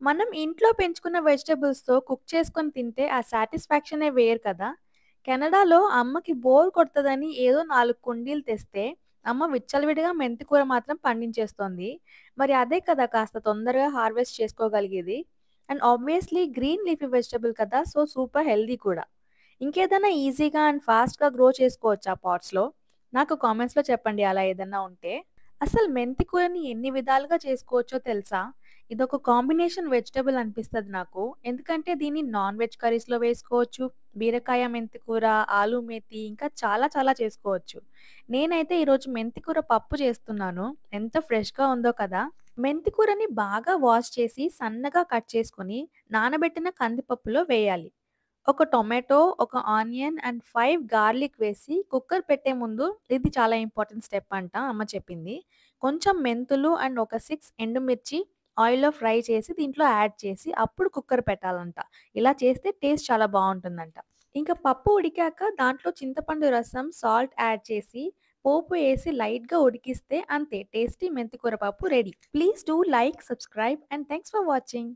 మనం ఇంట్లో పెంచుకున్న వెజిటబుల్స్‌తో కుక్ చేసుకొని తింటే ఆ సాటిస్ఫాక్షనే వేరు కదా! కెనడాలో అమ్మకి బోర్ కొడతదని ఏదో 4 కుండీలు తెస్తే, అమ్మ విచ్చలవిడిగా మెంతి కూర మాత్రం పండించేస్తోంది. మరి అదే కదా కాస్త తొందరగా హార్వెస్ట్ చేసుకోగలిగేది. And obviously green leafy vegetable కదా! సో, సూపర్ హెల్తీ కూడా. ఇంకేదైనా ఈజీగా అండ్ ఫాస్ట్‌గా గ్రో చేసుకోవచ్చా పాట్స్‌లో? నాకు కామెంట్స్‌లో చెప్పండి అలా ఏదన్నా ఉంటే. అసలు మెంతి కూరని ఎన్ని విధాలుగా చేసుకోవచ్చో తెలుసా? ఇదొక కాంబినేషన్ వెజిటబుల్ అనిపిస్తది నాకు. ఎందుకంటే దీన్ని నాన్ వెజ్ కర్రీస్‌లో వేసుకోవచ్చు. బీరకాయ మెంతి కూర, ఆలు మేతి ఇంకా చాలా చాలా చేసుకోవచ్చు. నేనైతే ఈరోజు మెంతి కూర పప్పు చేస్తున్నాను. ఎంత ఫ్రెష్‌గా ఉందో కదా! మెంతి కూరని బాగా వాష్ చేసి సన్నగా కట్ చేసుకొని నానబెట్టిన కందిపప్పులో వేయాలి. ఒక టొమాటో, ఒక ఆనియన్ అండ్ 5 గార్లిక్ వేసి కుక్కర్ పెట్టే ముందు ఇది చాలా ఇంపార్టెంట్ స్టెప్ అంట అమ్మ చెప్పింది. కొంచెం మెంతులు అండ్ ఒక 6 ఎండుమిర్చి ఆయిల్‌లో ఫ్రై చేసి దీంట్లో యాడ్ చేసి అప్పుడు కుక్కర్ పెట్టాలంట. ఇలా చేస్తే టేస్ట్ చాలా బావుంటుందంట. ఇంక పప్పు ఉడికాక దాంట్లో చింతపండు రసం, సాల్ట్ యాడ్ చేసి పోపు ఏసి లైట్‌గా ఉడికిస్తే అంతే టేస్టీ మెంతికూర పప్పు ready. Please do like, subscribe and thanks for watching.